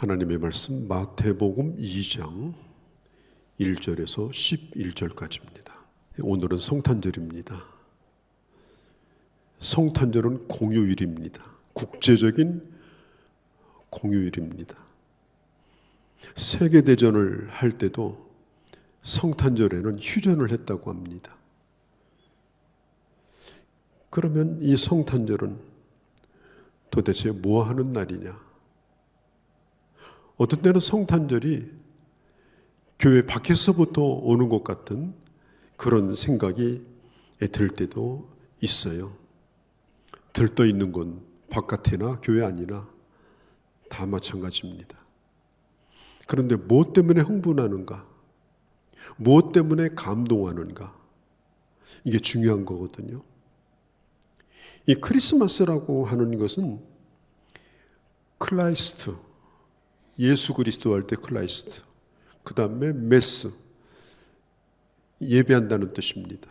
하나님의 말씀 마태복음 2장 1절에서 11절까지입니다. 오늘은 성탄절입니다. 성탄절은 공휴일입니다. 국제적인 공휴일입니다. 세계대전을 할 때도 성탄절에는 휴전을 했다고 합니다. 그러면 이 성탄절은 도대체 뭐 하는 날이냐? 어떤 때는 성탄절이 교회 밖에서부터 오는 것 같은 그런 생각이 들 때도 있어요. 들떠 있는 건 바깥이나 교회 안이나 다 마찬가지입니다. 그런데 무엇 때문에 흥분하는가? 무엇 때문에 감동하는가? 이게 중요한 거거든요. 이 크리스마스라고 하는 것은 클라이스트, 예수 그리스도 할 때 클라이스트, 그 다음에 메스, 예배한다는 뜻입니다.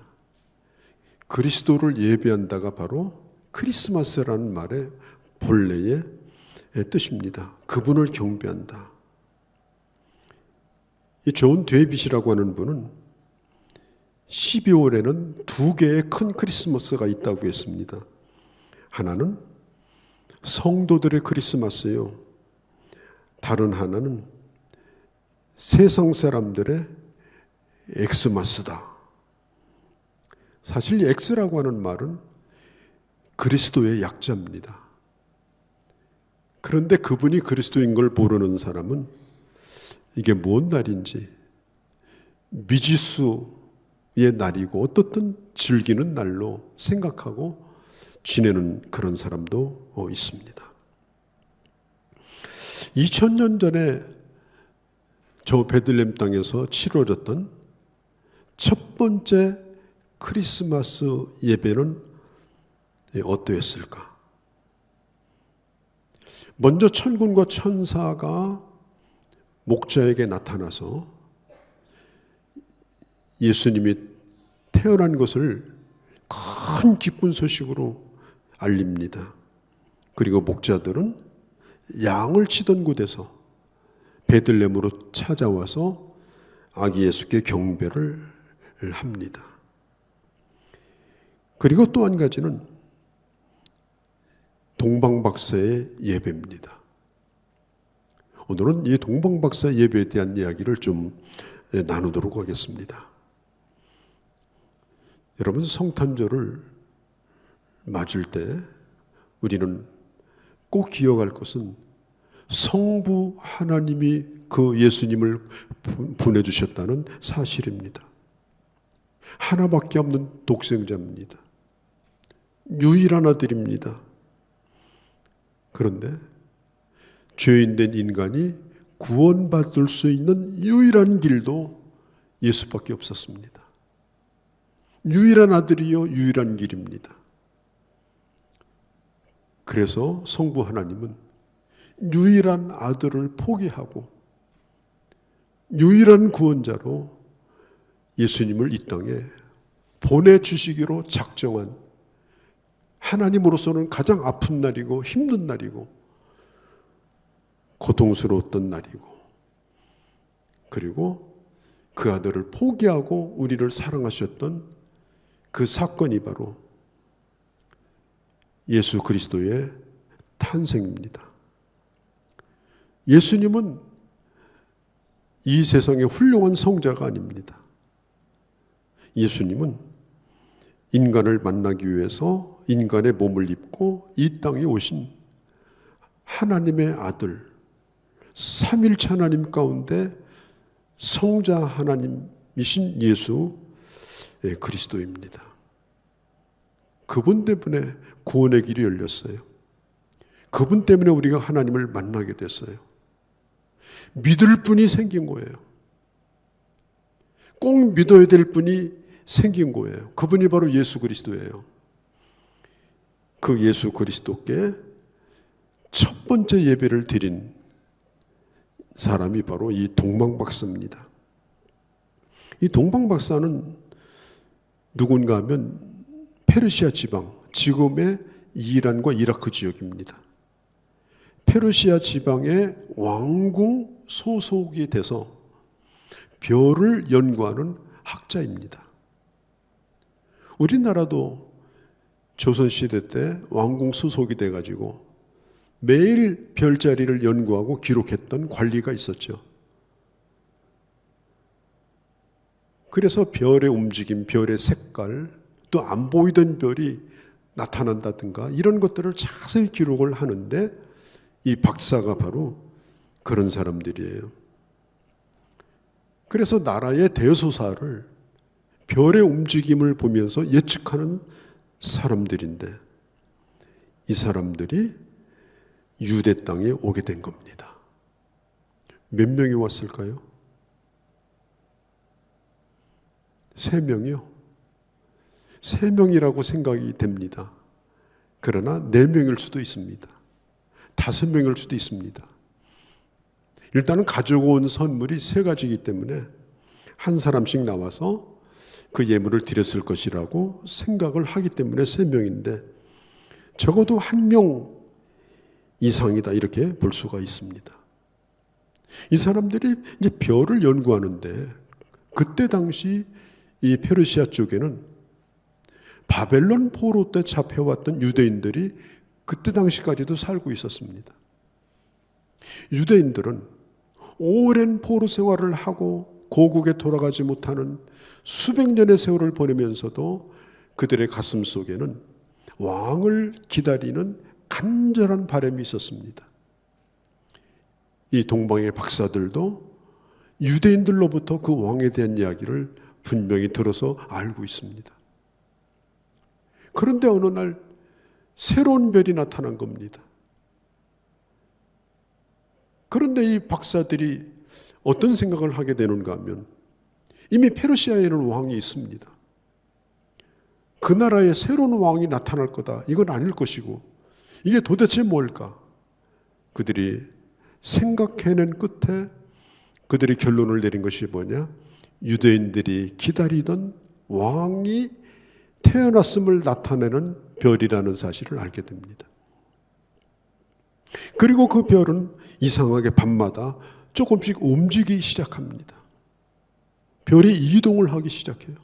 그리스도를 예배한다가 바로 크리스마스라는 말의 본래의 뜻입니다. 그분을 경배한다. 이 존 데이빗이라고 하는 분은 12월에는 두 개의 큰 크리스마스가 있다고 했습니다. 하나는 성도들의 크리스마스예요. 다른 하나는 세상 사람들의 엑스마스다. 사실 엑스라고 하는 말은 그리스도의 약자입니다. 그런데 그분이 그리스도인 걸 모르는 사람은 이게 뭔 날인지 미지수의 날이고 어떻든 즐기는 날로 생각하고 지내는 그런 사람도 있습니다. 2000년 전에 저 베들레헴 땅에서 치러졌던 첫 번째 크리스마스 예배는 어떠했을까? 먼저 천군과 천사가 목자에게 나타나서 예수님이 태어난 것을 큰 기쁜 소식으로 알립니다. 그리고 목자들은 양을 치던 곳에서 베들레헴으로 찾아와서 아기 예수께 경배를 합니다. 그리고 또 한 가지는 동방박사의 예배입니다. 오늘은 이 동방박사 예배에 대한 이야기를 좀 나누도록 하겠습니다. 여러분, 성탄절을 맞을 때 우리는 꼭 기억할 것은 성부 하나님이 그 예수님을 보내주셨다는 사실입니다. 하나밖에 없는 독생자입니다. 유일한 아들입니다. 그런데 죄인된 인간이 구원받을 수 있는 유일한 길도 예수밖에 없었습니다. 유일한 아들이요 유일한 길입니다. 그래서 성부 하나님은 유일한 아들을 포기하고 유일한 구원자로 예수님을 이 땅에 보내주시기로 작정한, 하나님으로서는 가장 아픈 날이고 힘든 날이고 고통스러웠던 날이고, 그리고 그 아들을 포기하고 우리를 사랑하셨던 그 사건이 바로 예수 그리스도의 탄생입니다. 예수님은 이 세상의 훌륭한 성자가 아닙니다. 예수님은 인간을 만나기 위해서 인간의 몸을 입고 이 땅에 오신 하나님의 아들, 삼일체 하나님 가운데 성자 하나님이신 예수 그리스도입니다. 그분 때문에 구원의 길이 열렸어요. 그분 때문에 우리가 하나님을 만나게 됐어요. 믿을 분이 생긴 거예요. 꼭 믿어야 될 분이 생긴 거예요. 그분이 바로 예수 그리스도예요. 그 예수 그리스도께 첫 번째 예배를 드린 사람이 바로 이 동방박사입니다. 이 동방박사는 누군가 하면 페르시아 지방, 지금의 이란과 이라크 지역입니다. 페르시아 지방의 왕궁 소속이 돼서 별을 연구하는 학자입니다. 우리나라도 조선시대 때 왕궁 소속이 돼가지고 매일 별자리를 연구하고 기록했던 관리가 있었죠. 그래서 별의 움직임, 별의 색깔, 또 안 보이던 별이 나타난다든가 이런 것들을 자세히 기록을 하는데 이 박사가 바로 그런 사람들이에요. 그래서 나라의 대소사를 별의 움직임을 보면서 예측하는 사람들인데 이 사람들이 유대 땅에 오게 된 겁니다. 몇 명이 왔을까요? 3명이요. 3명이라고 생각이 됩니다. 그러나 4명일 수도 있습니다. 5명일 수도 있습니다. 일단은 가지고 온 선물이 3가지이기 때문에 한 사람씩 나와서 그 예물을 드렸을 것이라고 생각을 하기 때문에 3명인데 적어도 1명 이상이다 이렇게 볼 수가 있습니다. 이 사람들이 이제 별을 연구하는데 그때 당시 이 페르시아 쪽에는 바벨론 포로 때 잡혀왔던 유대인들이 그때 당시까지도 살고 있었습니다. 유대인들은 오랜 포로 생활을 하고 고국에 돌아가지 못하는 수백 년의 세월을 보내면서도 그들의 가슴 속에는 왕을 기다리는 간절한 바람이 있었습니다. 이 동방의 박사들도 유대인들로부터 그 왕에 대한 이야기를 분명히 들어서 알고 있습니다. 그런데 어느 날 새로운 별이 나타난 겁니다. 그런데 이 박사들이 어떤 생각을 하게 되는가 하면 이미 페르시아에는 왕이 있습니다. 그 나라에 새로운 왕이 나타날 거다. 이건 아닐 것이고 이게 도대체 뭘까? 그들이 생각해낸 끝에 그들이 결론을 내린 것이 뭐냐? 유대인들이 기다리던 왕이 태어났음을 나타내는 별이라는 사실을 알게 됩니다. 그리고 그 별은 이상하게 밤마다 조금씩 움직이기 시작합니다. 별이 이동을 하기 시작해요.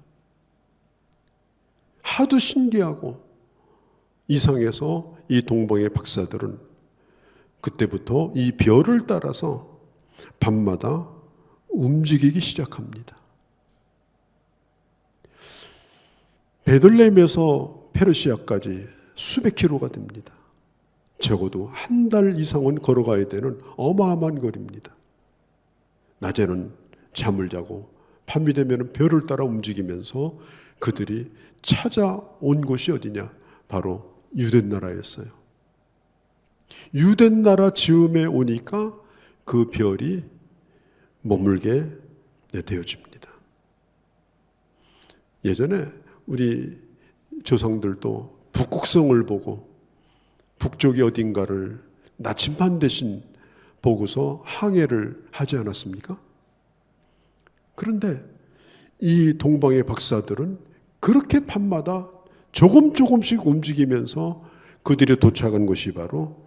하도 신기하고 이상해서 이 동방의 박사들은 그때부터 이 별을 따라서 밤마다 움직이기 시작합니다. 베들레헴에서 페르시아까지 수백 킬로가 됩니다. 적어도 한 달 이상은 걸어가야 되는 어마어마한 거리입니다. 낮에는 잠을 자고 밤이 되면 별을 따라 움직이면서 그들이 찾아온 곳이 어디냐? 바로 유대 나라였어요. 유대 나라 즈음에 오니까 그 별이 머물게 되어집니다. 예전에 우리 조상들도 북극성을 보고 북쪽이 어딘가를 나침반 대신 보고서 항해를 하지 않았습니까? 그런데 이 동방의 박사들은 그렇게 밤마다 조금씩 움직이면서 그들이 도착한 곳이 바로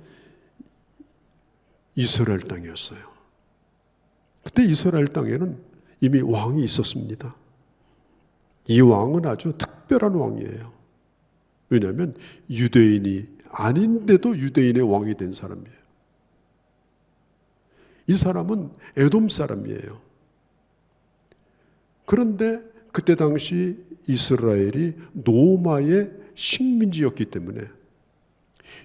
이스라엘 땅이었어요. 그때 이스라엘 땅에는 이미 왕이 있었습니다. 이 왕은 아주 특별한 왕이에요. 왜냐하면 유대인이 아닌데도 유대인의 왕이 된 사람이에요. 이 사람은 에돔 사람이에요. 그런데 그때 당시 이스라엘이 로마의 식민지였기 때문에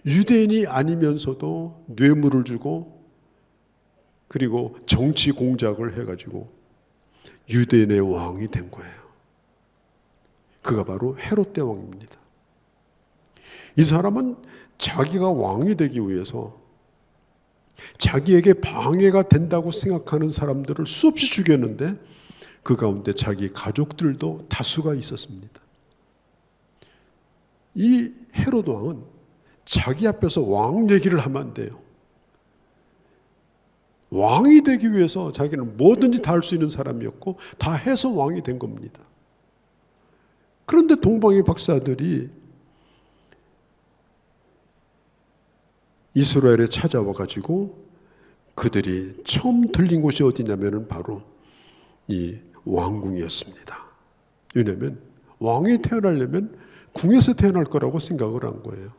유대인이 아니면서도 뇌물을 주고 그리고 정치 공작을 해가지고 유대인의 왕이 된 거예요. 그가 바로 헤롯 대왕입니다. 이 사람은 자기가 왕이 되기 위해서 자기에게 방해가 된다고 생각하는 사람들을 수없이 죽였는데 그 가운데 자기 가족들도 다수가 있었습니다. 이 헤롯 왕은 자기 앞에서 왕 얘기를 하면 안 돼요. 왕이 되기 위해서 자기는 뭐든지 다 할 수 있는 사람이었고 다 해서 왕이 된 겁니다. 그런데 동방의 박사들이 이스라엘에 찾아와 가지고 그들이 처음 들린 곳이 어디냐면은 바로 이 왕궁이었습니다. 왜냐하면 왕이 태어나려면 궁에서 태어날 거라고 생각을 한 거예요.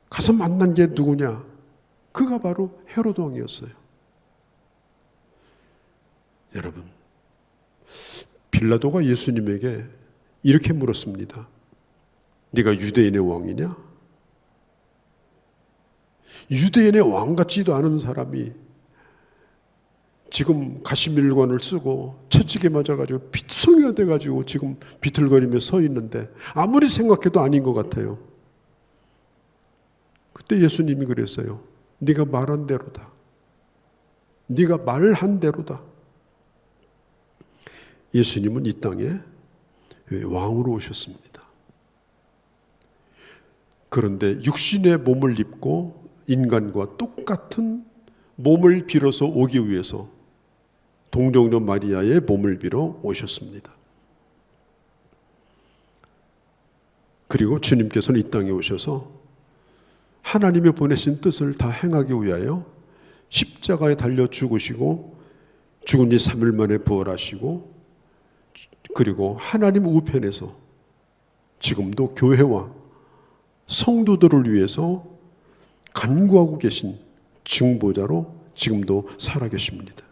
가서 만난 게 누구냐? 그가 바로 헤로드 왕이었어요. 여러분, 빌라도가 예수님에게 이렇게 물었습니다. 네가 유대인의 왕이냐? 유대인의 왕 같지도 않은 사람이 지금 가시밀관을 쓰고 채찍에 맞아가지고 피투성이가 돼가지고 지금 비틀거리며 서 있는데 아무리 생각해도 아닌 것 같아요. 그때 예수님이 그랬어요. 네가 말한 대로다. 네가 말한 대로다. 예수님은 이 땅에 왕으로 오셨습니다. 그런데 육신의 몸을 입고 인간과 똑같은 몸을 빌어서 오기 위해서 동정녀 마리아의 몸을 빌어 오셨습니다. 그리고 주님께서는 이 땅에 오셔서 하나님의 보내신 뜻을 다 행하기 위하여 십자가에 달려 죽으시고 죽은 지 3일 만에 부활하시고 그리고 하나님 우편에서 지금도 교회와 성도들을 위해서 간구하고 계신 증보자로 지금도 살아계십니다.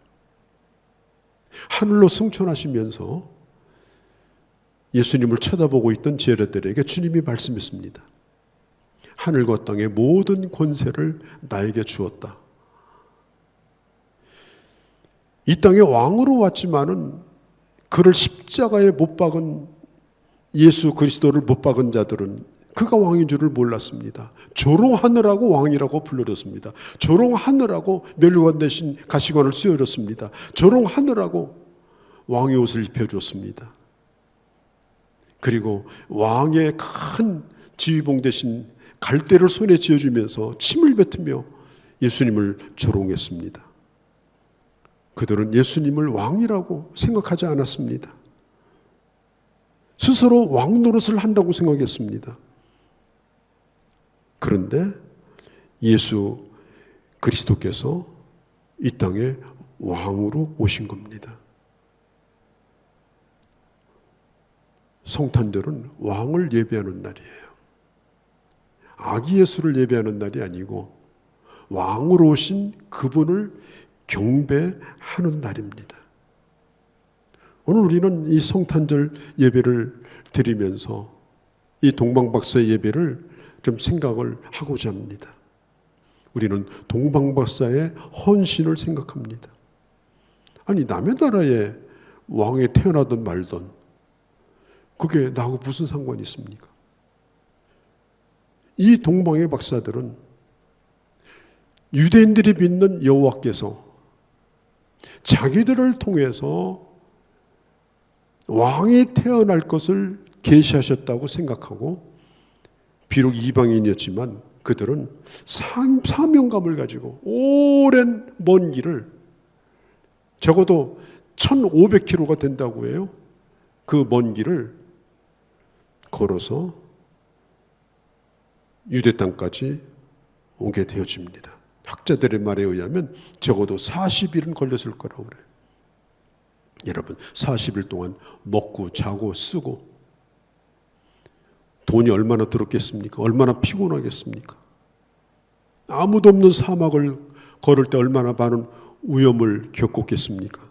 하늘로 승천하시면서 예수님을 쳐다보고 있던 제자들에게 주님이 말씀했습니다. 하늘과 땅의 모든 권세를 나에게 주었다. 이 땅에 왕으로 왔지만은 그를 십자가에 못 박은 예수 그리스도를 못 박은 자들은 그가 왕인 줄을 몰랐습니다. 조롱하느라고 왕이라고 불러렸습니다. 조롱하느라고 멸관 대신 가시관을 씌워줬습니다. 조롱하느라고 왕의 옷을 입혀줬습니다. 그리고 왕의 큰 지휘봉 대신 갈대를 손에 쥐어주면서 침을 뱉으며 예수님을 조롱했습니다. 그들은 예수님을 왕이라고 생각하지 않았습니다. 스스로 왕 노릇을 한다고 생각했습니다. 그런데 예수 그리스도께서 이 땅에 왕으로 오신 겁니다. 성탄절은 왕을 예배하는 날이에요. 아기 예수를 예배하는 날이 아니고 왕으로 오신 그분을 경배하는 날입니다. 오늘 우리는 이 성탄절 예배를 드리면서 이 동방박사의 예배를 좀 생각을 하고자 합니다. 우리는 동방박사의 헌신을 생각합니다. 아니 남의 나라에 왕에 태어나든 말든 그게 나하고 무슨 상관이 있습니까? 이 동방의 박사들은 유대인들이 믿는 여호와께서 자기들을 통해서 왕이 태어날 것을 계시하셨다고 생각하고 비록 이방인이었지만 그들은 사명감을 가지고 오랜 먼 길을 적어도 1500km가 된다고 해요. 그 먼 길을 걸어서 유대 땅까지 오게 되어집니다. 학자들의 말에 의하면 적어도 40일은 걸렸을 거라고 그래요. 여러분 40일 동안 먹고 자고 쓰고 돈이 얼마나 들었겠습니까? 얼마나 피곤하겠습니까? 아무도 없는 사막을 걸을 때 얼마나 많은 위험을 겪었겠습니까?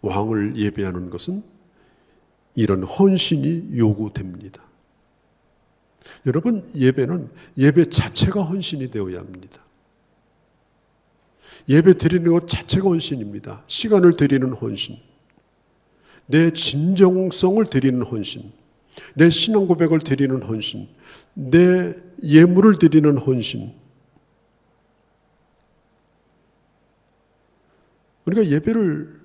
왕을 예배하는 것은 이런 헌신이 요구됩니다. 여러분 예배는 예배 자체가 헌신이 되어야 합니다. 예배 드리는 것 자체가 헌신입니다. 시간을 드리는 헌신, 내 진정성을 드리는 헌신, 내 신앙 고백을 드리는 헌신, 내 예물을 드리는 헌신. 우리가 예배를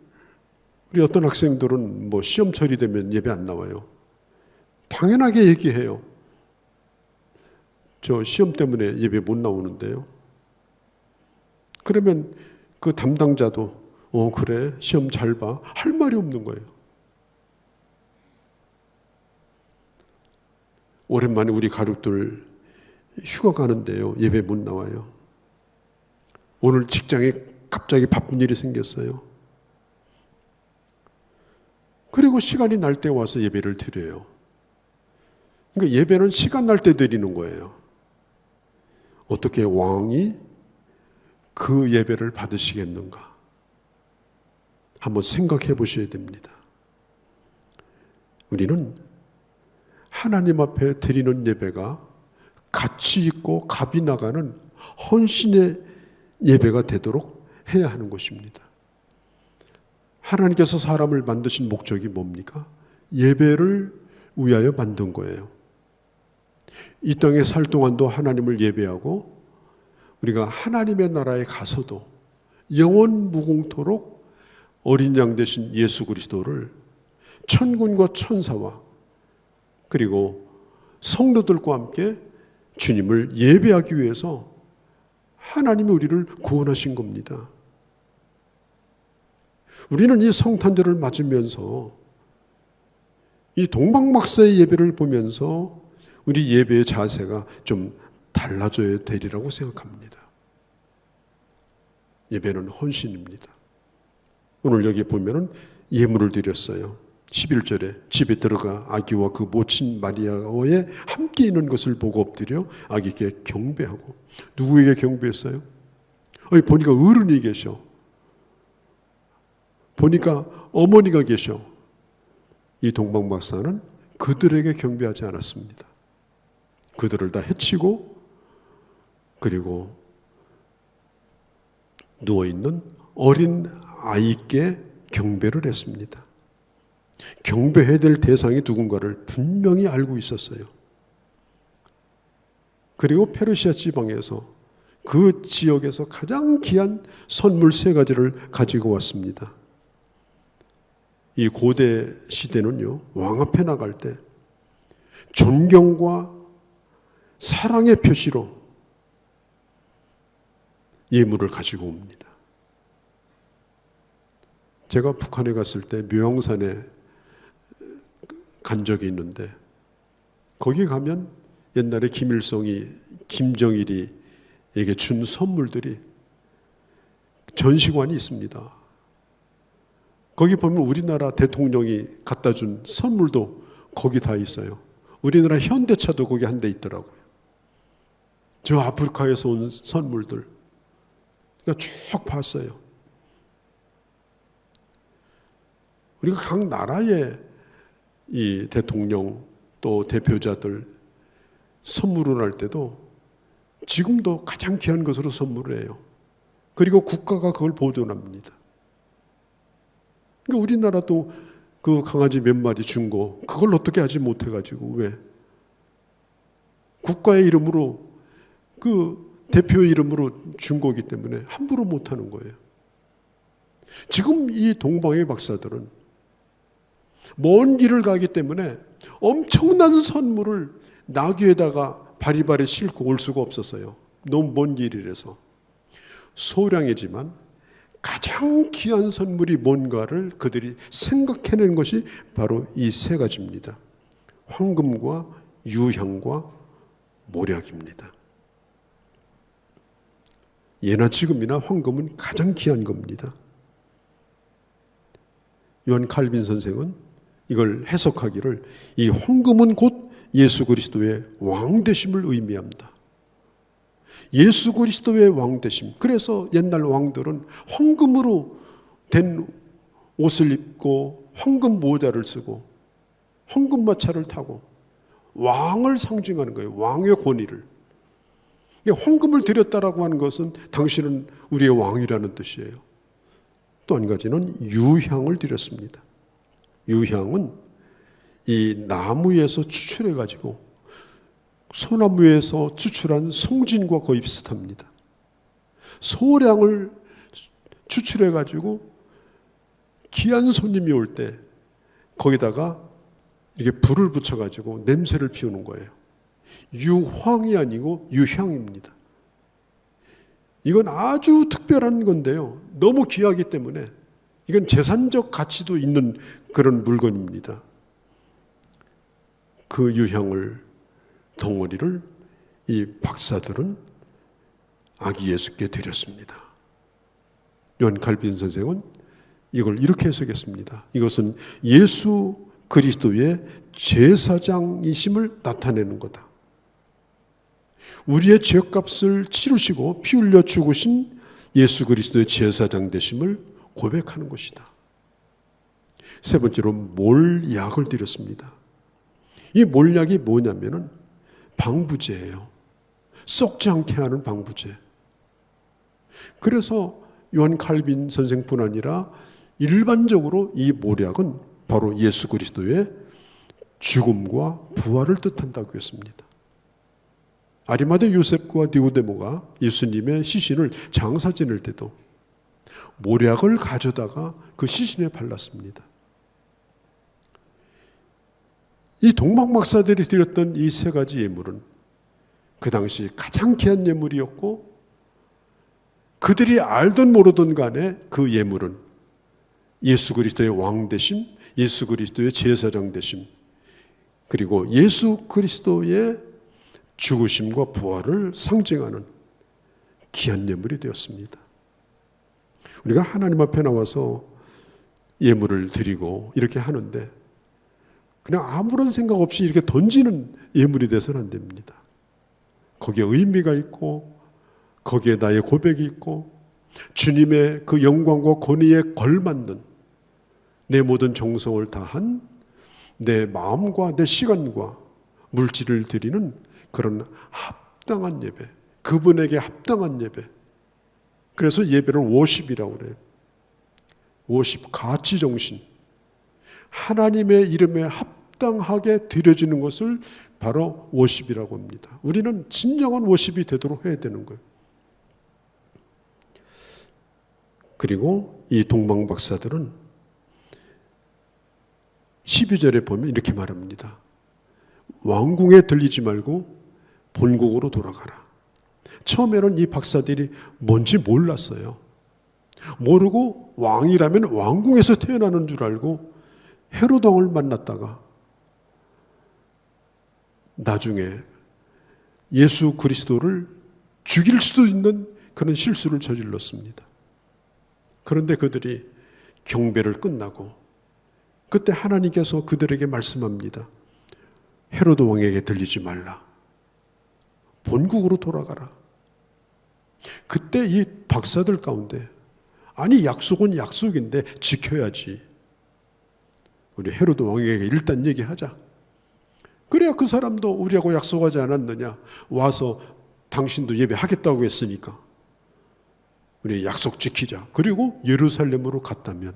우리 어떤 학생들은 뭐 시험 처리되면 예배 안 나와요. 당연하게 얘기해요. 저 시험 때문에 예배 못 나오는데요. 그러면 그 담당자도 그래 시험 잘 봐 할 말이 없는 거예요. 오랜만에 우리 가족들 휴가 가는데요. 예배 못 나와요. 오늘 직장에 갑자기 바쁜 일이 생겼어요. 그리고 시간이 날 때 와서 예배를 드려요. 그러니까 예배는 시간 날 때 드리는 거예요. 어떻게 왕이 그 예배를 받으시겠는가? 한번 생각해 보셔야 됩니다. 우리는 하나님 앞에 드리는 예배가 가치 있고 값이 나가는 헌신의 예배가 되도록 해야 하는 것입니다. 하나님께서 사람을 만드신 목적이 뭡니까? 예배를 위하여 만든 거예요. 이 땅에 살 동안도 하나님을 예배하고 우리가 하나님의 나라에 가서도 영원 무궁토록 어린 양 되신 예수 그리스도를 천군과 천사와 그리고 성도들과 함께 주님을 예배하기 위해서 하나님이 우리를 구원하신 겁니다. 우리는 이 성탄절을 맞으면서 이 동방박사의 예배를 보면서 우리 예배의 자세가 좀 달라져야 되리라고 생각합니다. 예배는 헌신입니다. 오늘 여기 보면은 예물을 드렸어요. 11절에 집에 들어가 아기와 그 모친 마리아와의 함께 있는 것을 보고 엎드려 아기께 경배하고. 누구에게 경배했어요? 보니까 어른이 계셔. 보니까 어머니가 계셔. 이 동방박사는 그들에게 경배하지 않았습니다. 그들을 다 해치고 그리고 누워있는 어린 아이께 경배를 했습니다. 경배해야 될 대상이 누군가를 분명히 알고 있었어요. 그리고 페르시아 지방에서 그 지역에서 가장 귀한 선물 3가지를 가지고 왔습니다. 이 고대 시대는요, 왕 앞에 나갈 때 존경과 사랑의 표시로 예물을 가지고 옵니다. 제가 북한에 갔을 때 묘양산에 간 적이 있는데 거기 가면 옛날에 김일성이 김정일이 에게 준 선물들이 전시관이 있습니다. 거기 보면 우리나라 대통령이 갖다 준 선물도 거기 다 있어요. 우리나라 현대차도 거기 한 대 있더라고요. 저 아프리카에서 온 선물들. 그러니까 쭉 봤어요. 우리가 각 나라의 이 대통령 또 대표자들 선물을 할 때도 지금도 가장 귀한 것으로 선물을 해요. 그리고 국가가 그걸 보존합니다. 그러니까 우리나라도 그 강아지 몇 마리 준 거 그걸 어떻게 하지 못해가지고 왜? 국가의 이름으로 그 대표의 이름으로 준 거기 때문에 함부로 못하는 거예요. 지금 이 동방의 박사들은 먼 길을 가기 때문에 엄청난 선물을 나귀에다가 바리바리 싣고 올 수가 없었어요. 너무 먼 길이라서. 소량이지만 가장 귀한 선물이 뭔가를 그들이 생각해낸 것이 바로 이 3가지입니다. 황금과 유향과 모략입니다. 예나 지금이나 황금은 가장 귀한 겁니다. 요한 칼빈 선생은 이걸 해석하기를 이 황금은 곧 예수 그리스도의 왕되심을 의미합니다. 예수 그리스도의 왕되심. 그래서 옛날 왕들은 황금으로 된 옷을 입고 황금 모자를 쓰고 황금 마차를 타고 왕을 상징하는 거예요. 왕의 권위를. 황금을 드렸다라고 하는 것은 당신은 우리의 왕이라는 뜻이에요. 또 한 가지는 유향을 드렸습니다. 유향은 이 나무에서 추출해가지고 소나무에서 추출한 송진과 거의 비슷합니다. 소량을 추출해가지고 귀한 손님이 올 때 거기다가 이렇게 불을 붙여가지고 냄새를 피우는 거예요. 유황이 아니고 유향입니다. 이건 아주 특별한 건데요. 너무 귀하기 때문에 이건 재산적 가치도 있는 그런 물건입니다. 그 유향을 덩어리를 이 박사들은 아기 예수께 드렸습니다. 요한 칼빈 선생은 이걸 이렇게 해석했습니다. 이것은 예수 그리스도의 제사장이심을 나타내는 거다. 우리의 죄값을 치르시고 피 흘려 죽으신 예수 그리스도의 제사장 되심을 고백하는 것이다. 세 번째로 몰약을 드렸습니다. 이 몰약이 뭐냐면은 방부제예요. 썩지 않게 하는 방부제. 그래서 요한 칼빈 선생뿐 아니라 일반적으로 이 몰약은 바로 예수 그리스도의 죽음과 부활을 뜻한다고 했습니다. 아리마대 요셉과 니고데모가 예수님의 시신을 장사 지낼 때도 몰약을 가져다가 그 시신에 발랐습니다. 이 동방박사들이 드렸던 이 세 가지 예물은 그 당시 가장 귀한 예물이었고, 그들이 알든 모르든 간에 그 예물은 예수 그리스도의 왕 되심, 예수 그리스도의 제사장 되심, 그리고 예수 그리스도의 죽으심과 부활을 상징하는 귀한 예물이 되었습니다. 우리가 하나님 앞에 나와서 예물을 드리고 이렇게 하는데 그냥 아무런 생각 없이 이렇게 던지는 예물이 돼서는 안 됩니다. 거기에 의미가 있고 거기에 나의 고백이 있고 주님의 그 영광과 권위에 걸맞는 내 모든 정성을 다한 내 마음과 내 시간과 물질을 드리는 그런 합당한 예배, 그분에게 합당한 예배. 그래서 예배를 워십이라고 그래요. 워십, 가치정신. 하나님의 이름에 합당하게 드려지는 것을 바로 워십이라고 합니다. 우리는 진정한 워십이 되도록 해야 되는 거예요. 그리고 이 동방박사들은 12절에 보면 이렇게 말합니다. 왕궁에 들리지 말고 본국으로 돌아가라. 처음에는 이 박사들이 뭔지 몰랐어요. 모르고 왕이라면 왕궁에서 태어나는 줄 알고 헤롯 왕을 만났다가 나중에 예수 그리스도를 죽일 수도 있는 그런 실수를 저질렀습니다. 그런데 그들이 경배를 끝나고 그때 하나님께서 그들에게 말씀합니다. 헤롯 왕에게 들리지 말라. 본국으로 돌아가라. 그때 이 박사들 가운데 아니 약속은 약속인데 지켜야지. 우리 헤롯 왕에게 일단 얘기하자. 그래야 그 사람도 우리하고 약속하지 않았느냐. 와서 당신도 예배하겠다고 했으니까 우리 약속 지키자. 그리고 예루살렘으로 갔다면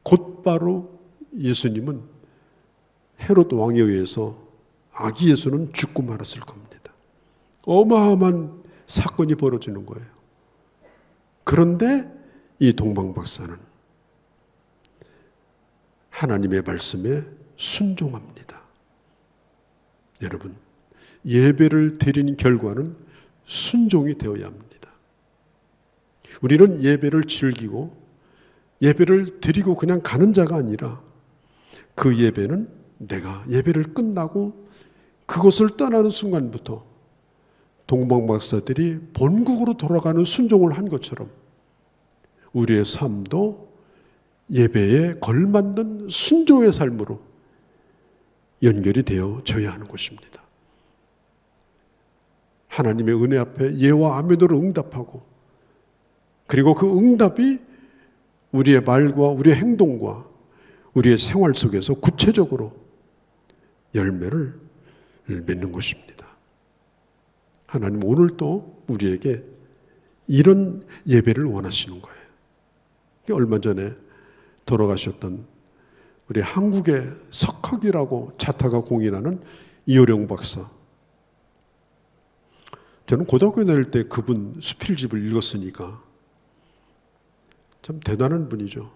곧바로 예수님은 헤롯 왕에 의해서 아기 예수는 죽고 말았을 겁니다. 어마어마한 사건이 벌어지는 거예요. 그런데 이 동방박사는 하나님의 말씀에 순종합니다. 여러분, 예배를 드리는 결과는 순종이 되어야 합니다. 우리는 예배를 즐기고 예배를 드리고 그냥 가는 자가 아니라 그 예배는 내가 예배를 끝나고 그것을 떠나는 순간부터 동방박사들이 본국으로 돌아가는 순종을 한 것처럼 우리의 삶도 예배에 걸맞는 순종의 삶으로 연결이 되어져야 하는 것입니다. 하나님의 은혜 앞에 예와 아멘으로 응답하고 그리고 그 응답이 우리의 말과 우리의 행동과 우리의 생활 속에서 구체적으로 열매를 맺는 것입니다. 하나님 오늘도 우리에게 이런 예배를 원하시는 거예요. 얼마 전에 돌아가셨던 우리 한국의 석학이라고 자타가 공인하는 이호령 박사. 저는 고등학교 다닐 때 그분 수필집을 읽었으니까 참 대단한 분이죠.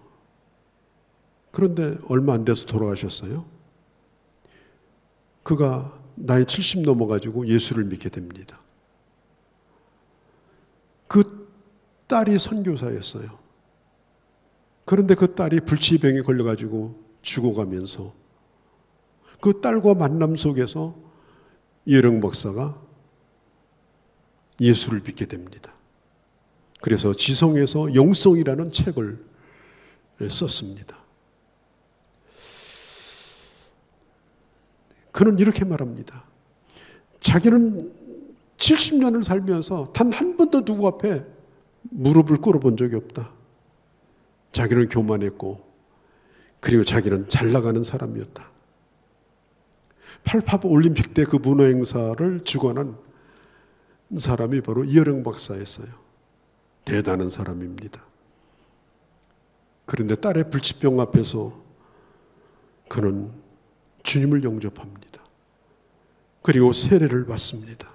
그런데 얼마 안 돼서 돌아가셨어요. 그가 나이 70 넘어가지고 예수를 믿게 됩니다. 그 딸이 선교사였어요. 그런데 그 딸이 불치병에 걸려가지고 죽어가면서 그 딸과 만남 속에서 이혜령 박사가 예수를 믿게 됩니다. 그래서 지성에서 영성이라는 책을 썼습니다. 그는 이렇게 말합니다. 자기는 70년을 살면서 단 한 번도 누구 앞에 무릎을 꿇어본 적이 없다. 자기는 교만했고, 그리고 자기는 잘 나가는 사람이었다. 88 올림픽 때 그 문화 행사를 주관한 사람이 바로 이혜령 박사였어요. 대단한 사람입니다. 그런데 딸의 불치병 앞에서 그는 주님을 영접합니다. 그리고 세례를 받습니다.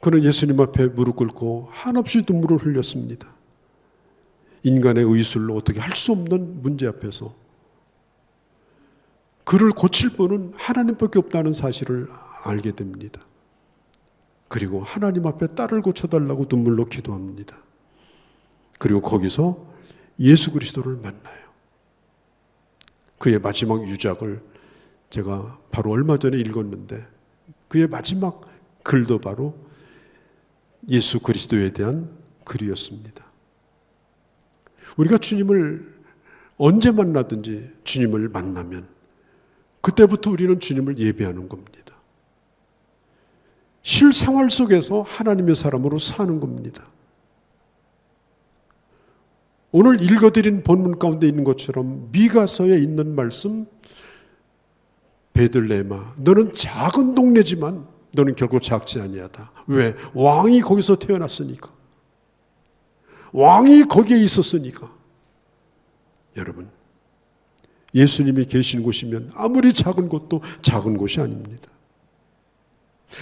그는 예수님 앞에 무릎 꿇고 한없이 눈물을 흘렸습니다. 인간의 의술로 어떻게 할 수 없는 문제 앞에서 그를 고칠 분은 하나님밖에 없다는 사실을 알게 됩니다. 그리고 하나님 앞에 딸을 고쳐달라고 눈물로 기도합니다. 그리고 거기서 예수 그리스도를 만나요. 그의 마지막 유작을 제가 바로 얼마 전에 읽었는데, 그의 마지막 글도 바로 예수 그리스도에 대한 글이었습니다. 우리가 주님을 언제 만나든지 주님을 만나면 그때부터 우리는 주님을 예배하는 겁니다. 실생활 속에서 하나님의 사람으로 사는 겁니다. 오늘 읽어드린 본문 가운데 있는 것처럼 미가서에 있는 말씀, 베들레헴아 너는 작은 동네지만 너는 결코 작지 아니하다. 왜? 왕이 거기서 태어났으니까. 왕이 거기에 있었으니까. 여러분, 예수님이 계신 곳이면 아무리 작은 곳도 작은 곳이 아닙니다.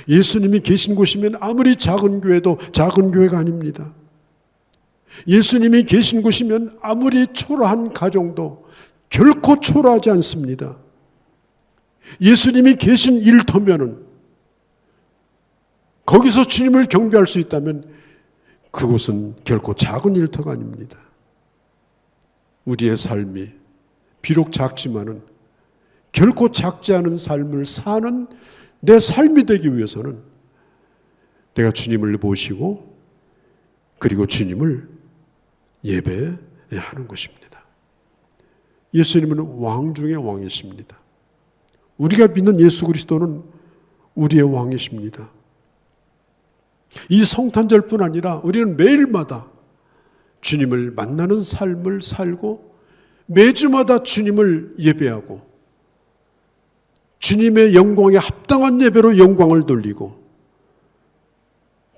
예수님이 계신 곳이면 아무리 작은 교회도 작은 교회가 아닙니다. 예수님이 계신 곳이면 아무리 초라한 가정도 결코 초라하지 않습니다. 예수님이 계신 일터면은, 거기서 주님을 경배할 수 있다면 그곳은 결코 작은 일터가 아닙니다. 우리의 삶이 비록 작지만은 결코 작지 않은 삶을 사는 내 삶이 되기 위해서는 내가 주님을 모시고 그리고 주님을 예배해야 하는 것입니다. 예수님은 왕 중의 왕이십니다. 우리가 믿는 예수 그리스도는 우리의 왕이십니다. 이 성탄절뿐 아니라 우리는 매일마다 주님을 만나는 삶을 살고 매주마다 주님을 예배하고 주님의 영광에 합당한 예배로 영광을 돌리고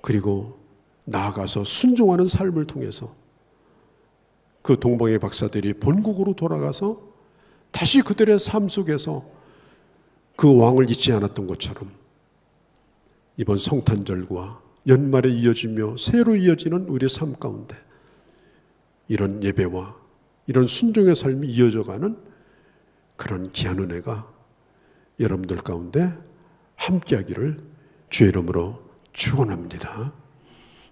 그리고 나아가서 순종하는 삶을 통해서 그 동방의 박사들이 본국으로 돌아가서 다시 그들의 삶 속에서 그 왕을 잊지 않았던 것처럼 이번 성탄절과 연말에 이어지며 새로 이어지는 우리의 삶 가운데 이런 예배와 이런 순종의 삶이 이어져가는 그런 귀한 은혜가 여러분들 가운데 함께하기를 주의 이름으로 축원합니다.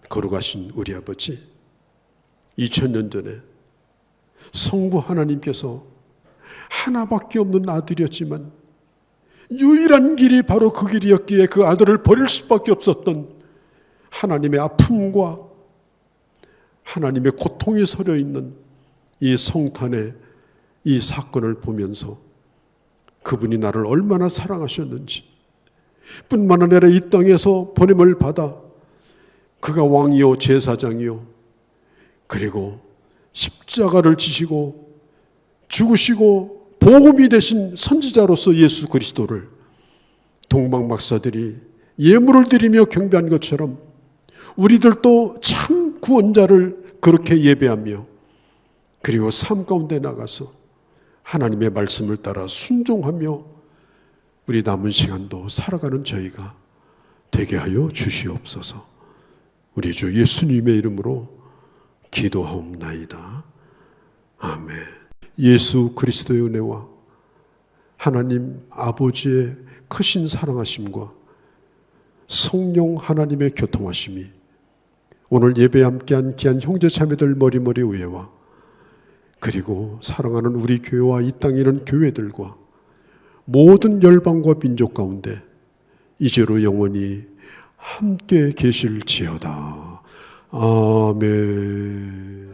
거룩하신 우리 아버지, 2000년 전에 성부 하나님께서 하나밖에 없는 아들이었지만 유일한 길이 바로 그 길이었기에 그 아들을 버릴 수밖에 없었던 하나님의 아픔과 하나님의 고통이 서려 있는 이 성탄의 이 사건을 보면서 그분이 나를 얼마나 사랑하셨는지, 뿐만 아니라 이 땅에서 보냄을 받아 그가 왕이요 제사장이요 그리고 십자가를 지시고 죽으시고 복음이 되신 선지자로서 예수 그리스도를 동방 박사들이 예물을 드리며 경배한 것처럼 우리들도 참 구원자를 그렇게 예배하며 그리고 삶 가운데 나가서 하나님의 말씀을 따라 순종하며 우리 남은 시간도 살아가는 저희가 되게 하여 주시옵소서. 우리 주 예수님의 이름으로 기도하옵나이다. 아멘. 예수 그리스도의 은혜와 하나님 아버지의 크신 사랑하심과 성령 하나님의 교통하심이 오늘 예배에 함께한 귀한 형제 자매들 머리머리 위에와 그리고 사랑하는 우리 교회와 이 땅에 있는 교회들과 모든 열방과 민족 가운데 이제로 영원히 함께 계실지어다. 아멘.